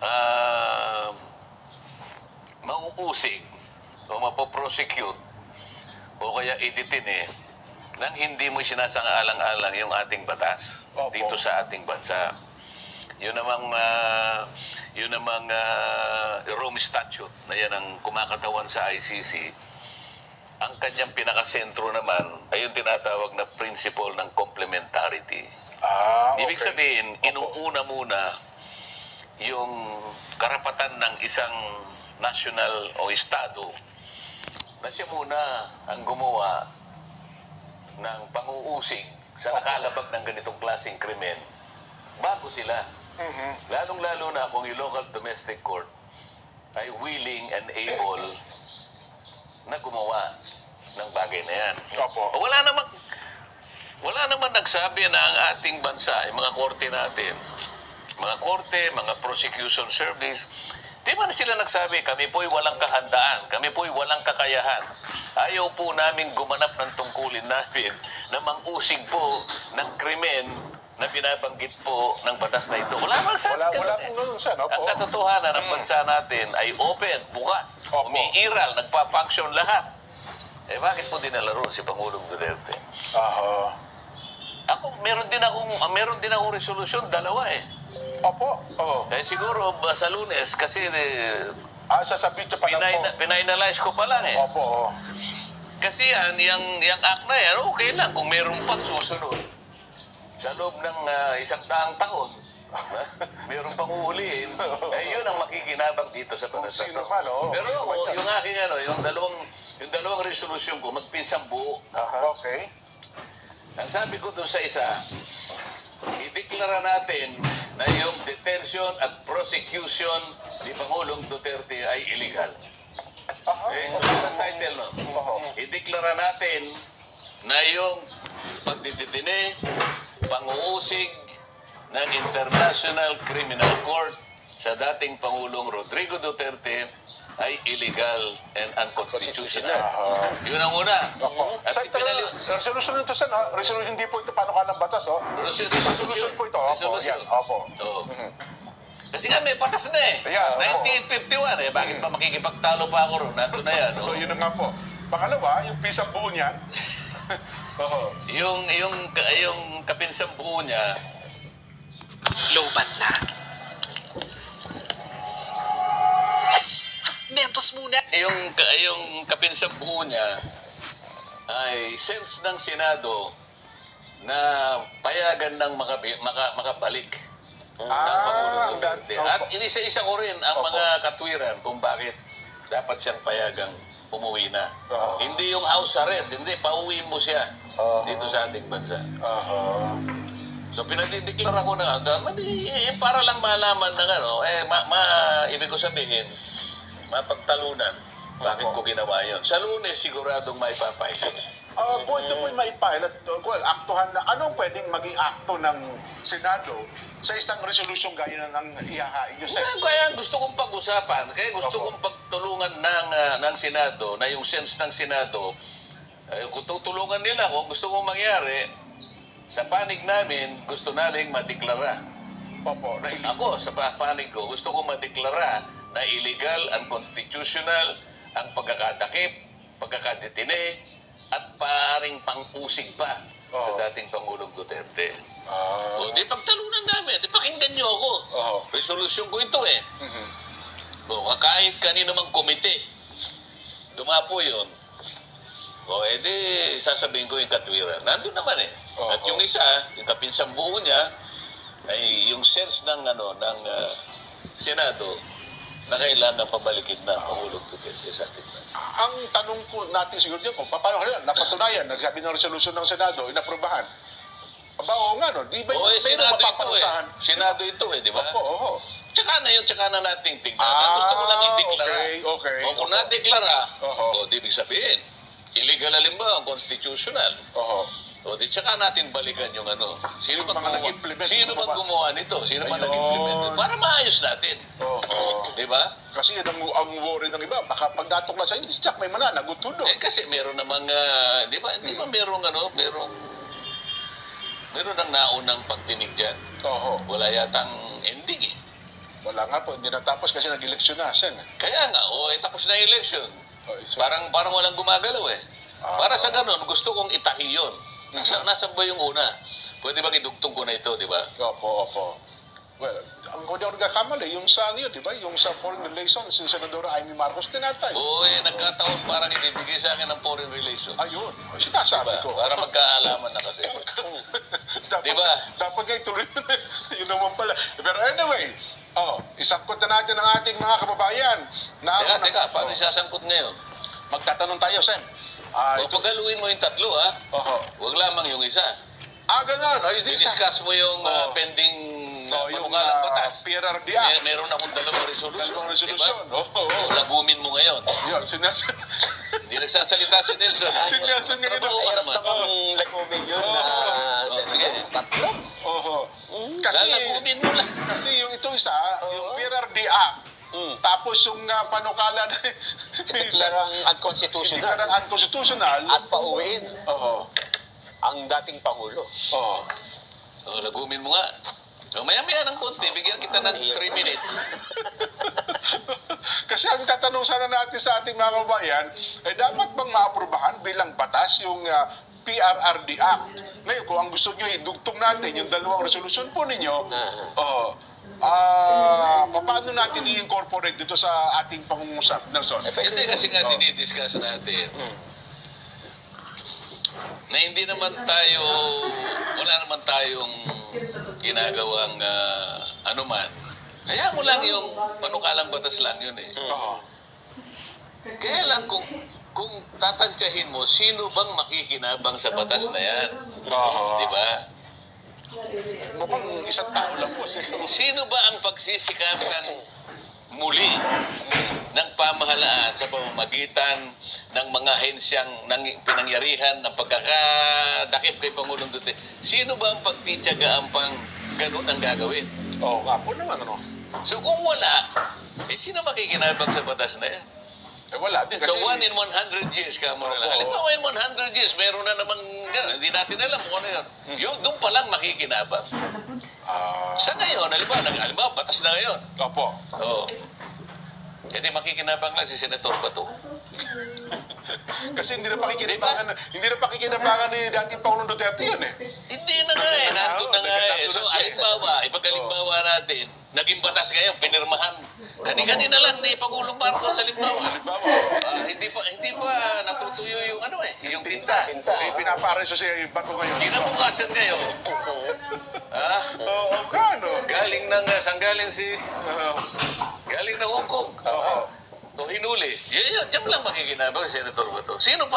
ah, mauusig o mapoprosecute o kaya idetine nang hindi mo sinasang-alang-alang yung ating batas Opo. dito sa ating bansa. Yun namang Rome Statute na yan ang kumakatawan sa ICC. Ang kanyang pinakasentro naman ay yung tinatawag na principle ng complementarity. Okay. Ibig sabihin, inuuna muna yung karapatan ng isang national o estado na siya muna ang gumawa ng pang-uusig sa nakalabag ng ganitong klaseng krimen bago sila. Lalong-lalo na kung yung local domestic court ay willing and able na gumawa ng bagay na yan. Opo. Wala naman nagsabi na ang ating bansa, yung mga korte natin, mga prosecution service, di man sila nagsabi, kami po'y walang kahandaan, kami po'y walang kakayahan. Ayaw po namin gumanap ng tungkulin namin na mang-usig po ng krimen na binabanggit po ng batas na ito. Wala man sabi Wala ganun pong ganun, sir. Opo. Ang katotohanan ng bansa natin ay open, bukas, Opo. umiiral, nagpa-function lahat. Eh bakit po dinalaro si Pangulong Duterte? Ako, meron din akong resolusyon, dalawa eh. Opo. Eh siguro sa Lunes kasi Sasabihin niyo pa lang po. pinanalyze ko pa lang eh. Opo. Kasi yung act na yan, okay lang kung meron pang susunod. Sa loob ng 100 taon, meron pang uhulihin, eh yun ang makikinabang dito sa batas na Sino to. man, oo. Pero yung aking yung dalawang resolusyon ko, magpinsang buo. Okay. Ang sabi ko doon sa isa, ideklara natin na yung detention at prosecution ni Pangulong Duterte ay illegal. So yun ang title, no? Ideklara natin na yung pagdidetine, pang-uusig ng International Criminal Court sa dating Pangulong Rodrigo Duterte ay illegal and unconstitutional. Yun ang una. At Sa resolution nito, sir, resolution, hindi po ito panukal ng batas, resolution po ito. Opo. Yan. Opo. Oo. Kasi nga may batas na eh. Ayan, 1951 eh. Bakit pa makikipagtalo pa ako ron? Nandun na yan. So, yun na nga po. Pangalawa, yung pisang buo niyan. Yung kapinsang buo niya, Lobat na. Mentos muna. yung kapinsang buo niya ay sense ng Senado na payagan ng makabalik ng Pangulong Duterte. At inisa-isa ko rin ang mga katwiran kung bakit dapat siyang payagang umuwi na. Hindi yung house arrest, hindi, pauwiin mo siya dito sa ating bansa. So pinadideklara ko na para lang malaman ng ibig ko sabihin, mapagtalunan. Bakit ko ginawa yun? Sa Lunes, siguradong may papahilin. Kung ito po'y maipilot, aktuhan na, anong pwedeng maging akto ng Senado sa isang resolution gaya ng ihahain nyo, sir? Kaya gusto kong pag-usapan, kaya gusto kong pagtulungan ng Senado, na yung sense ng Senado, kung tutulungan nila, kung gusto kong mangyari, sa panig namin, gusto namin madeklara. Opo. Ako, sa panig ko, gusto kong madeklara na illegal, unconstitutional, ang pagkakatakip, pagkakadetine, at paring pang-usig pa sa dating Pangulong Duterte. O, di pagtalunan namin, di pakinggan niyo ako. Resolusyon ko ito eh. O, kahit kanino mang komite, dumapo yun. O, edi, sasabihin ko yung katwiran. Nandun naman eh. At yung isa, yung kapinsang buo niya, ay yung sense ng Senado na kailangan pabalikin na Pangulong Duterte sa ating bansa. Ang tanong po natin siguro dyan, kung paano kaya napatunayan, nagsabi ng resolusyon ng Senado, inaprubahan. Aba, oo nga, no? Di ba yung Senado ito mapaparusahan? eh. Senado ito eh, di ba? Oo. Tsaka na nating tignan. Gusto ko lang ideklara. Okay. O kung na-deklara, Oho. o di ibig sabihin, illegal halimbawa, constitutional. O di tsaka natin balikan yung Sino Yung mga nag-implement. Sino man gumawa nito? Sino man nag-implement? Para maayos natin. Di ba? Kasi yun ang worry ng iba. Baka pag natuklasan yun, si Jack may mananagutulo. Eh kasi meron namang, di ba merong meron ang naunang pagdinig dyan. Wala yatang ending eh. Wala nga po, hindi natapos kasi nag-eleksyon na, Sen. Kaya nga, tapos na yung election. So, Parang walang gumagalaw eh. Para sa ganun, gusto kong itahi yun. Nasaan ba yung una? Pwede bang idugtong ko na ito, di ba? opo. Well, ang kung di ako nagkakamali, yung sa ano yun, di ba? Yung sa foreign relations, si Senadora Amy Marcos, tinatay. Nagkataon parang ibibigay sa akin ng foreign relations. Ayun, sinasabi Diba? ko. Para magkaalaman na kasi. dapat, Diba? Dapat nga ituloy yun naman pala. Pero anyway, isangkot na natin ang ating mga kababayan. Teka, paano isasangkot ngayon? Magtatanong tayo, Sen. Pagaluin mo yung tatlo, ha? Huwag lamang yung isa. Ganun. I-discuss mo yung pending panukalang batas. PRRD Meron akong dalawang resolution. Dalawang resolution. Diba? Lagumin mo ngayon. Yun, Hindi nagsasalita si Nelson. Si Nelson ngayon. Trabaho ka naman. Ang lagumin yun na Sige. tatlo. Lagumin mo lang. Kasi yung ito isa, yung PRRD Act, tapos yung panukala na Deklarang unconstitutional deklarang unconstitutional. at pauwiin Oo. ang dating Pangulo. Oo. Lagumin mo nga. Maya-maya ng konti, bigyan kita ng 3 minutes. Kasi ang tatanong sana natin sa ating mga kababayan, ay dapat bang maaprubahan bilang batas yung PRRD Act? Ngayon, kung ang gusto nyo idugtong natin yung dalawang resolusyon po ninyo, paano natin i-incorporate dito sa ating pangungusap, Nelson? Hindi kasi nga dinidiscuss natin. Na hindi naman tayo, wala naman tayong ginagawang anuman. Kaya mo lang yung panukalang batas lang yun eh. Kaya lang kung tatantyahin mo, sino bang makikinabang sa batas na yan? Di ba? Mukhang isang tao lang po. Sino ba ang pagsisikapan muli ng pamahalaan sa pamamagitan ng mga hensyang pinangyarihan ng pagkakadakip kay Pangulong Duterte? Sino ba ang pagtityagaan pang ganun ang gagawin? Nga po naman, ano? So kung wala, sino makikinabang sa batas na yan? Wala din. Kasi, So 1 in 100 years ka mo na lang. Halimbawa in 100 years, meron na namang gano'n. Hindi natin alam kung ano yun. Yung doon pa lang makikinabang. Sa ngayon, halimbawa, batas na ngayon. Opo. Oo. Hindi makikinabang lang si Senator Bato. Kasi hindi na pakikinabangan ni dating Pangulong Duterte yun eh. Hindi na nga eh. Nandun na nga eh. So, halimbawa, ipagalimbawa natin, naging batas ngayon, pinirmahan. Kani-kanina lang ni Pangulong Marcos sa halimbawa. Hindi pa natutuyo yung yung tinta. Pinapareso si Bato ngayon. Kinabukasan ngayon. Gano? Saan galing si... Galing na Hong Kong. O hinuli. Diyan lang makikinabang si Senator Bato. Sino pa?